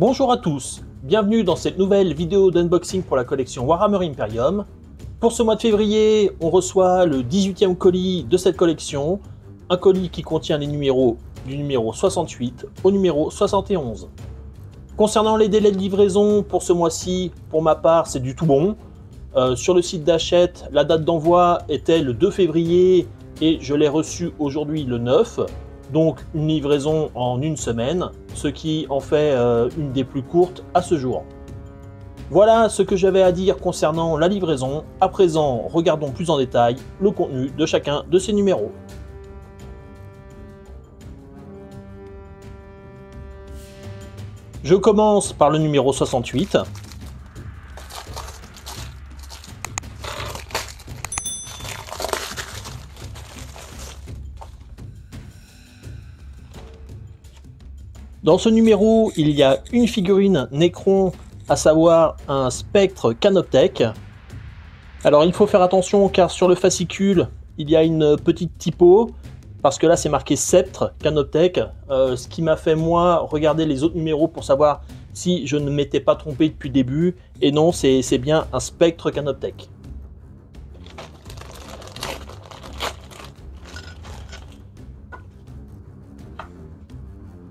Bonjour à tous, bienvenue dans cette nouvelle vidéo d'unboxing pour la collection Warhammer Imperium. Pour ce mois de février, on reçoit le 18e colis de cette collection, un colis qui contient les numéros du numéro 68 au numéro 71. Concernant les délais de livraison pour ce mois-ci, pour ma part, c'est du tout bon. Sur le site d'Hachette, la date d'envoi était le 2 février et je l'ai reçu aujourd'hui le 9. Donc une livraison en une semaine, ce qui en fait une des plus courtes à ce jour. Voilà ce que j'avais à dire concernant la livraison. À présent, regardons plus en détail le contenu de chacun de ces numéros. Je commence par le numéro 68. Dans ce numéro, il y a une figurine Necron, à savoir un Spectre Canoptech. Alors il faut faire attention car sur le fascicule, il y a une petite typo, parce que là c'est marqué Sceptre Canoptech, ce qui m'a fait moi regarder les autres numéros pour savoir si je ne m'étais pas trompé depuis le début, et non, c'est bien un Spectre Canoptech.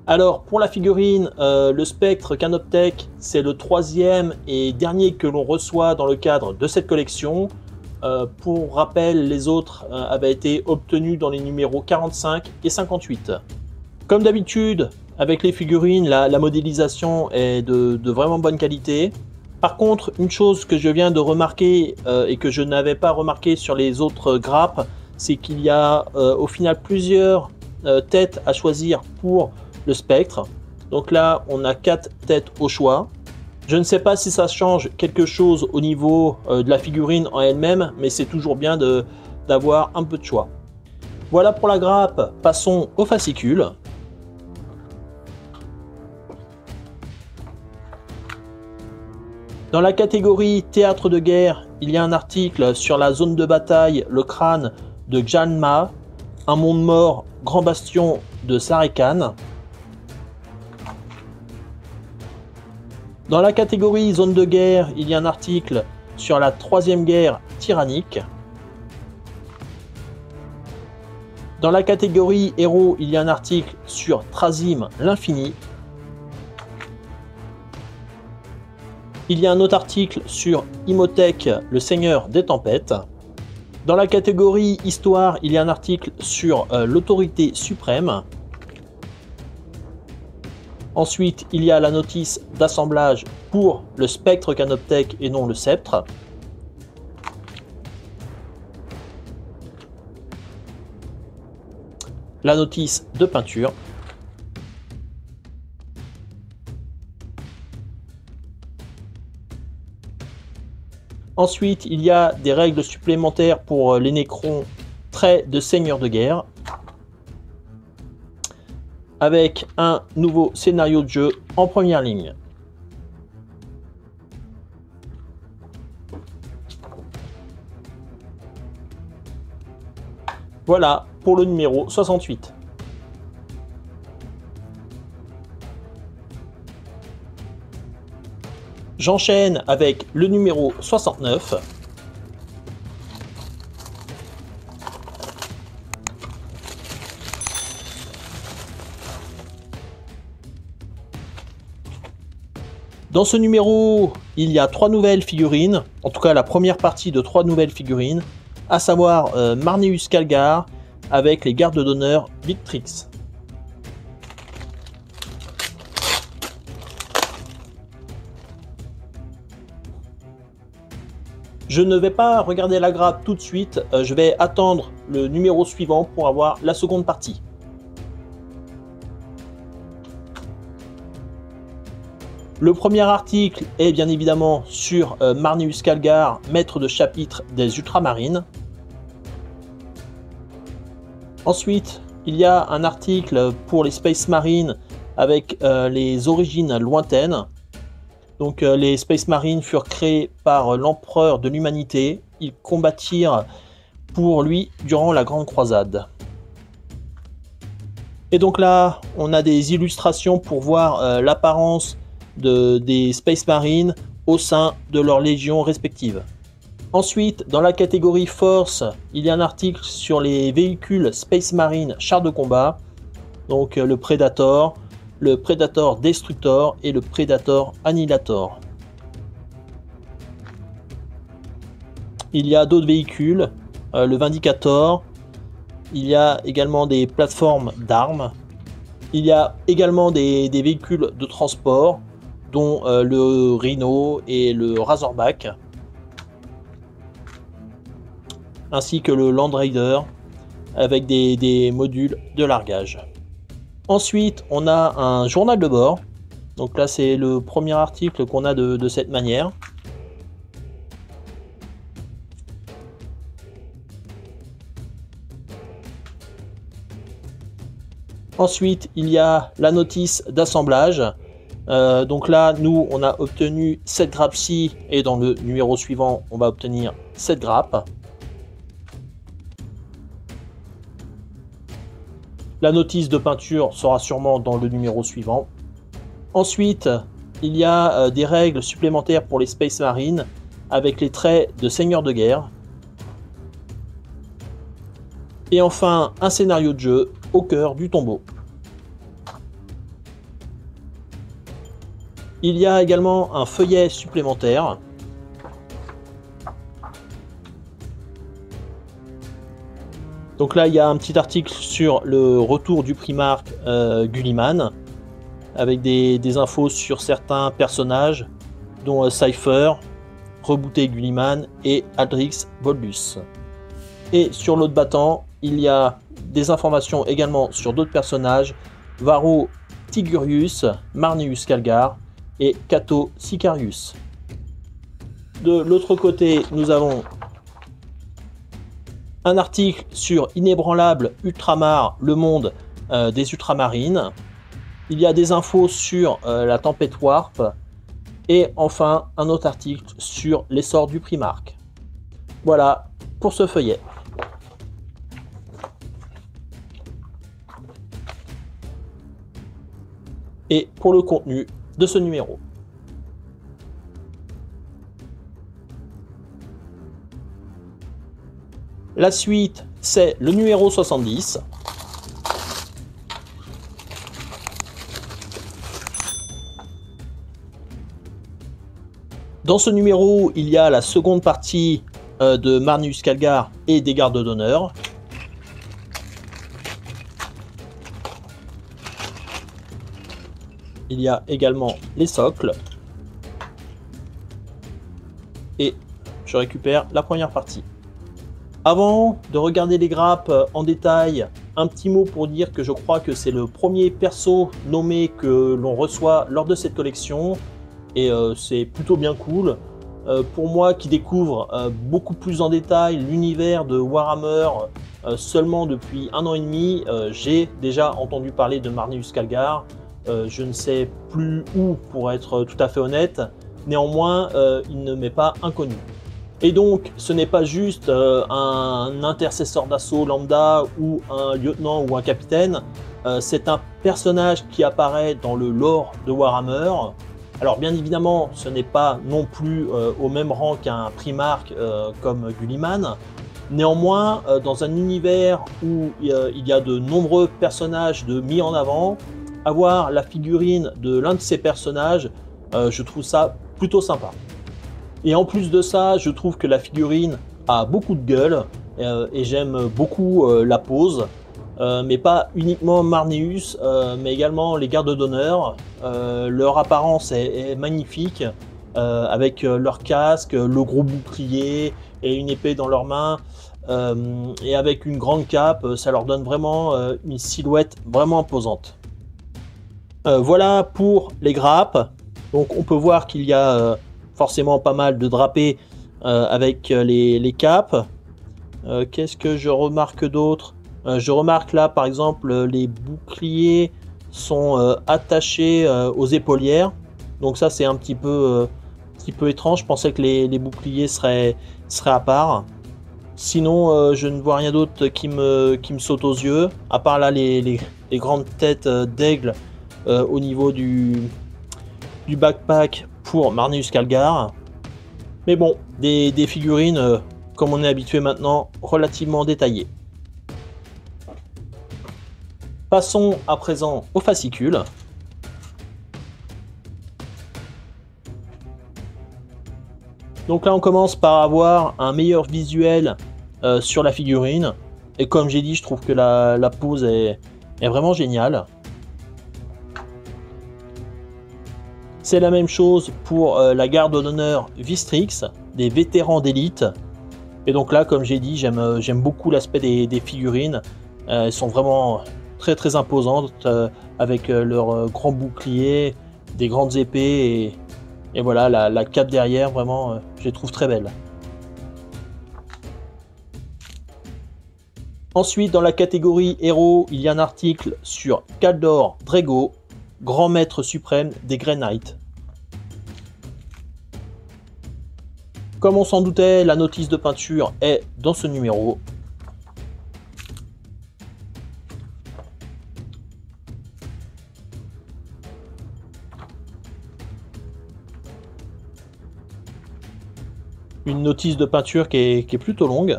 Alors pour la figurine, le Spectre Canoptech, c'est le troisième et dernier que l'on reçoit dans le cadre de cette collection. Pour rappel, les autres avaient été obtenus dans les numéros 45 et 58. Comme d'habitude, avec les figurines, la modélisation est de vraiment bonne qualité. Par contre, une chose que je viens de remarquer et que je n'avais pas remarqué sur les autres grappes, c'est qu'il y a au final plusieurs têtes à choisir pour le Spectre. Donc là on a 4 têtes au choix. Je ne sais pas si ça change quelque chose au niveau de la figurine en elle-même, mais c'est toujours bien d'avoir un peu de choix. Voilà pour la grappe, passons au fascicule. Dans la catégorie théâtre de guerre, il y a un article sur la zone de bataille, le crâne de Jalma, un monde mort, grand bastion de Sarekan. Dans la catégorie zone de guerre, il y a un article sur la troisième guerre tyrannique. Dans la catégorie héros, il y a un article sur Trazim l'infini. Il y a un autre article sur Imhotep, le seigneur des tempêtes. Dans la catégorie histoire, il y a un article sur l'autorité suprême. Ensuite, il y a la notice d'assemblage pour le Spectre Canoptech et non le Sceptre. La notice de peinture. Ensuite, il y a des règles supplémentaires pour les Necrons traits de seigneur de guerre, avec un nouveau scénario de jeu en première ligne. Voilà pour le numéro 68. J'enchaîne avec le numéro 69. Dans ce numéro, il y a 3 nouvelles figurines, en tout cas la première partie de 3 nouvelles figurines, à savoir Marneus Calgar avec les gardes d'honneur Victrix. Je ne vais pas regarder la grappe tout de suite, je vais attendre le numéro suivant pour avoir la seconde partie. Le premier article est bien évidemment sur Marneus Calgar, maître de chapitre des Ultramarines. Ensuite, il y a un article pour les Space Marines avec les origines lointaines. Donc les Space Marines furent créés par l'empereur de l'humanité. Ils combattirent pour lui durant la Grande Croisade. Et donc là, on a des illustrations pour voir l'apparence des Space Marines au sein de leurs légions respectives. Ensuite, dans la catégorie Force, il y a un article sur les véhicules Space Marine chars de combat, donc le Predator Destructor et le Predator Annihilator. Il y a d'autres véhicules, le Vindicator, il y a également des plateformes d'armes, il y a également des véhicules de transport, dont le Rhino et le Razorback, ainsi que le Land Raider, avec des modules de largage. Ensuite, on a un journal de bord. Donc là, c'est le premier article qu'on a de cette manière. Ensuite, il y a la notice d'assemblage. Donc là, nous, on a obtenu 7 grappes-ci et dans le numéro suivant, on va obtenir 7 grappes. La notice de peinture sera sûrement dans le numéro suivant. Ensuite, il y a des règles supplémentaires pour les Space Marines avec les traits de seigneur de guerre. Et enfin, un scénario de jeu au cœur du tombeau. Il y a également un feuillet supplémentaire. Donc là, il y a un petit article sur le retour du Primarque Gulliman, avec des infos sur certains personnages, dont Cypher, Rebooté Gulliman et Aldrich Voldus. Et sur l'autre battant, il y a des informations également sur d'autres personnages, Varro Tigurius, Marneus Calgar et Cato Sicarius. De l'autre côté, nous avons un article sur Inébranlable Ultramar, le monde des ultramarines. Il y a des infos sur la tempête Warp. Et enfin, un autre article sur l'essor du Primarque. Voilà pour ce feuillet. Et pour le contenu de ce numéro. La suite, c'est le numéro 70. Dans ce numéro, il y a la seconde partie de Marneus Calgar et des gardes d'honneur. Il y a également les socles. Et je récupère la première partie. Avant de regarder les grappes en détail, un petit mot pour dire que je crois que c'est le premier perso nommé que l'on reçoit lors de cette collection. Et c'est plutôt bien cool. Pour moi qui découvre beaucoup plus en détail l'univers de Warhammer seulement depuis 1 an et demi, j'ai déjà entendu parler de Marneus Calgar. Je ne sais plus où pour être tout à fait honnête. Néanmoins, il ne m'est pas inconnu. Et donc, ce n'est pas juste un intercesseur d'assaut lambda ou un lieutenant ou un capitaine. C'est un personnage qui apparaît dans le lore de Warhammer. Alors bien évidemment, ce n'est pas non plus au même rang qu'un Primarque comme Gulliman. Néanmoins, dans un univers où il y a de nombreux personnages mis en avant, avoir la figurine de l'un de ces personnages, je trouve ça plutôt sympa. Et en plus de ça, je trouve que la figurine a beaucoup de gueule et j'aime beaucoup la pose. Mais pas uniquement Marneus, mais également les gardes d'honneur. Leur apparence est magnifique, avec leur casque, le gros bouclier et une épée dans leurs mains. Et avec une grande cape, ça leur donne vraiment une silhouette vraiment imposante. Voilà pour les grappes. Donc on peut voir qu'il y a forcément pas mal de drapés avec les capes. Qu'est-ce que je remarque d'autre? Je remarque là par exemple les boucliers sont attachés aux épaulières. Donc ça c'est un petit peu étrange. Je pensais que les boucliers seraient à part. Sinon je ne vois rien d'autre qui me saute aux yeux. À part là les grandes têtes d'aigle au niveau du du backpack pour Marneus Calgar. Mais bon, des figurines, comme on est habitué maintenant, relativement détaillées. Passons à présent aux fascicules. Donc là, on commence par avoir un meilleur visuel sur la figurine. Et comme j'ai dit, je trouve que la pose est vraiment géniale. C'est la même chose pour la garde d'honneur Vistrix, des vétérans d'élite. Et donc là, comme j'ai dit, j'aime beaucoup l'aspect des figurines. Elles sont vraiment très imposantes avec leurs grands boucliers, des grandes épées et voilà, la cape derrière, vraiment, je les trouve très belles. Ensuite, dans la catégorie héros, il y a un article sur Kaldor Drago, grand maître suprême des Grey Knights. Comme on s'en doutait, la notice de peinture est dans ce numéro. Une notice de peinture qui est plutôt longue.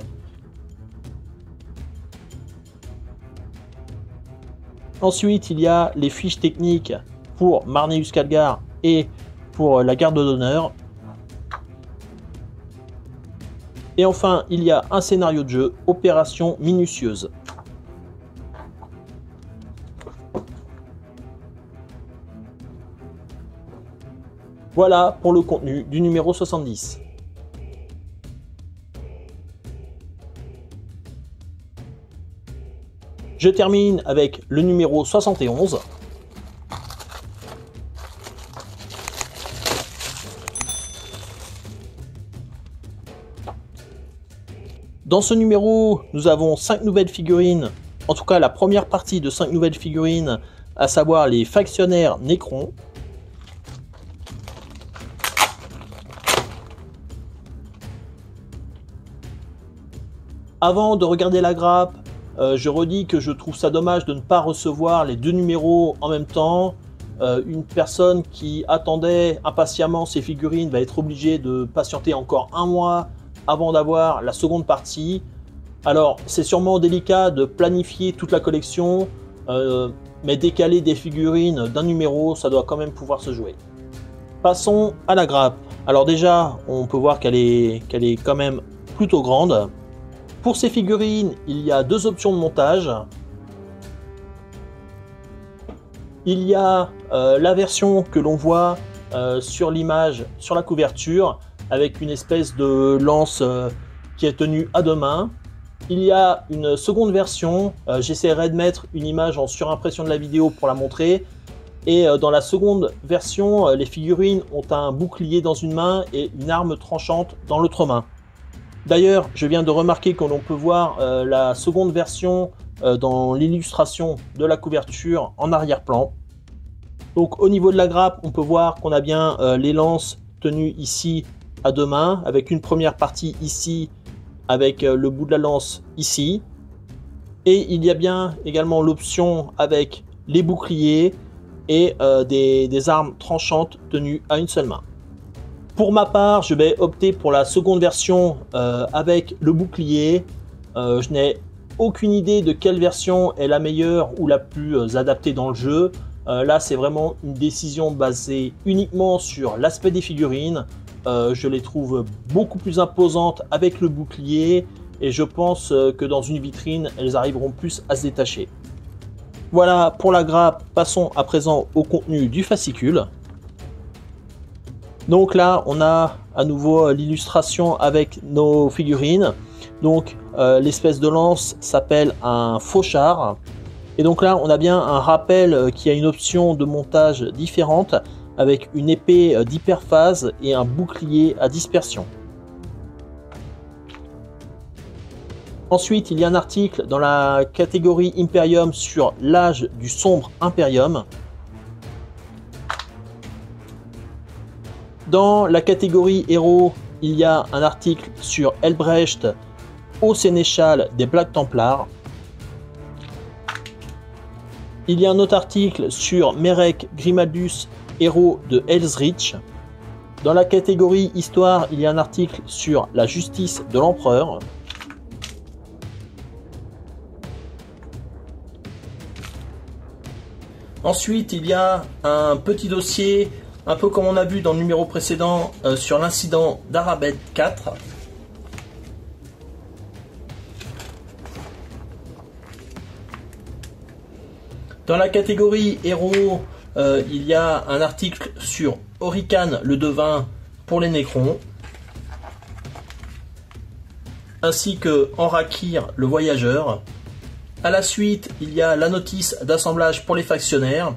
Ensuite, il y a les fiches techniques pour Marneus Calgar et pour la garde d'honneur. Et enfin, il y a un scénario de jeu, Opération minutieuse. Voilà pour le contenu du numéro 70. Je termine avec le numéro 71. Dans ce numéro, nous avons 5 nouvelles figurines, en tout cas la première partie de 5 nouvelles figurines, à savoir les factionnaires Necron. Avant de regarder la grappe, je redis que je trouve ça dommage de ne pas recevoir les 2 numéros en même temps. Une personne qui attendait impatiemment ses figurines va être obligée de patienter encore un mois avant d'avoir la seconde partie. Alors c'est sûrement délicat de planifier toute la collection, mais décaler des figurines d'un numéro, ça doit quand même pouvoir se jouer. Passons à la grappe. Alors déjà, on peut voir qu'elle est quand même plutôt grande. Pour ces figurines, il y a 2 options de montage. Il y a la version que l'on voit sur l'image, sur la couverture, avec une espèce de lance qui est tenue à 2 mains. Il y a une seconde version, j'essaierai de mettre une image en surimpression de la vidéo pour la montrer. Et dans la seconde version, les figurines ont un bouclier dans une main et une arme tranchante dans l'autre main. D'ailleurs, je viens de remarquer que l'on peut voir la seconde version dans l'illustration de la couverture en arrière-plan. Donc au niveau de la grappe, on peut voir qu'on a bien les lances tenues ici à 2 mains, avec une première partie ici, avec le bout de la lance ici. Et il y a bien également l'option avec les boucliers et des armes tranchantes tenues à une seule main. Pour ma part, je vais opter pour la seconde version avec le bouclier. Je n'ai aucune idée de quelle version est la meilleure ou la plus adaptée dans le jeu. Là, c'est vraiment une décision basée uniquement sur l'aspect des figurines. Je les trouve beaucoup plus imposantes avec le bouclier et je pense que dans une vitrine, elles arriveront plus à se détacher. Voilà pour la grappe. Passons à présent au contenu du fascicule. Donc là, on a à nouveau l'illustration avec nos figurines. Donc l'espèce de lance s'appelle un fauchard. Et donc là, on a bien un rappel qui a une option de montage différente avec une épée d'hyperphase et un bouclier à dispersion. Ensuite, il y a un article dans la catégorie Imperium sur l'âge du sombre Imperium. Dans la catégorie héros, il y a un article sur Elbrecht, haut sénéchal des Black Templars. Il y a un autre article sur Merek Grimaldus héros de Hell's Reach. Dans la catégorie Histoire, il y a un article sur la justice de l'Empereur. Ensuite, il y a un petit dossier, un peu comme on a vu dans le numéro précédent, sur l'incident d'Arabet 4. Dans la catégorie héros, il y a un article sur Orican le devin pour les Nécrons, ainsi que Enrakir le voyageur. À la suite, il y a la notice d'assemblage pour les factionnaires,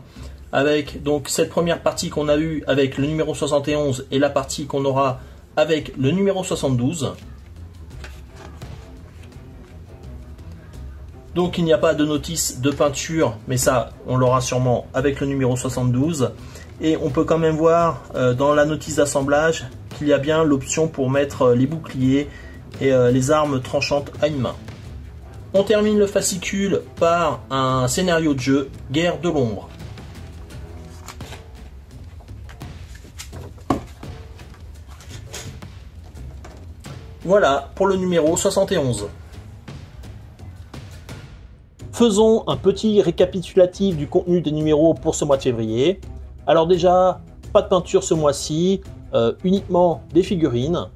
avec donc cette première partie qu'on a eue avec le numéro 71 et la partie qu'on aura avec le numéro 72. Donc il n'y a pas de notice de peinture, mais ça on l'aura sûrement avec le numéro 72. Et on peut quand même voir dans la notice d'assemblage qu'il y a bien l'option pour mettre les boucliers et les armes tranchantes à une main. On termine le fascicule par un scénario de jeu, Guerre de l'ombre. Voilà pour le numéro 71. Faisons un petit récapitulatif du contenu des numéros pour ce mois de février. Alors déjà, pas de peinture ce mois-ci, uniquement des figurines.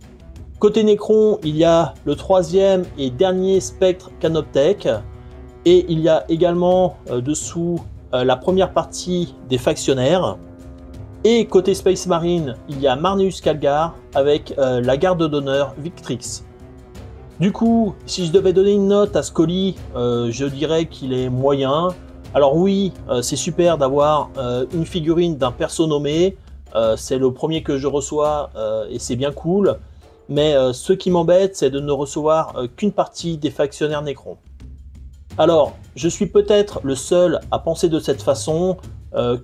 Côté Nécron, il y a le troisième et dernier spectre Canoptech. Et il y a également dessous la première partie des factionnaires. Et côté Space Marine, il y a Marneus Calgar avec la garde d'honneur Victrix. Du coup, si je devais donner une note à ce colis, je dirais qu'il est moyen. Alors oui, c'est super d'avoir une figurine d'un perso nommé. C'est le premier que je reçois et c'est bien cool. Mais ce qui m'embête, c'est de ne recevoir qu'une partie des factionnaires Nécrons. Alors, je suis peut-être le seul à penser de cette façon,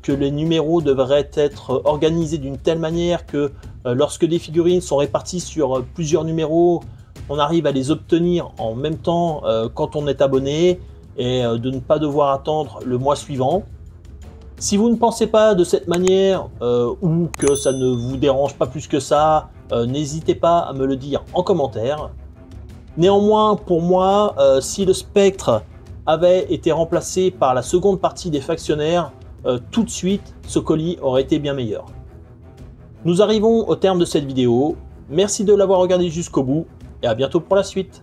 que les numéros devraient être organisés d'une telle manière que lorsque des figurines sont réparties sur plusieurs numéros, on arrive à les obtenir en même temps quand on est abonné et de ne pas devoir attendre le mois suivant. Si vous ne pensez pas de cette manière ou que ça ne vous dérange pas plus que ça, n'hésitez pas à me le dire en commentaire. Néanmoins, pour moi, si le spectre avait été remplacé par la seconde partie des factionnaires, tout de suite, ce colis aurait été bien meilleur. Nous arrivons au terme de cette vidéo. Merci de l'avoir regardé jusqu'au bout et à bientôt pour la suite.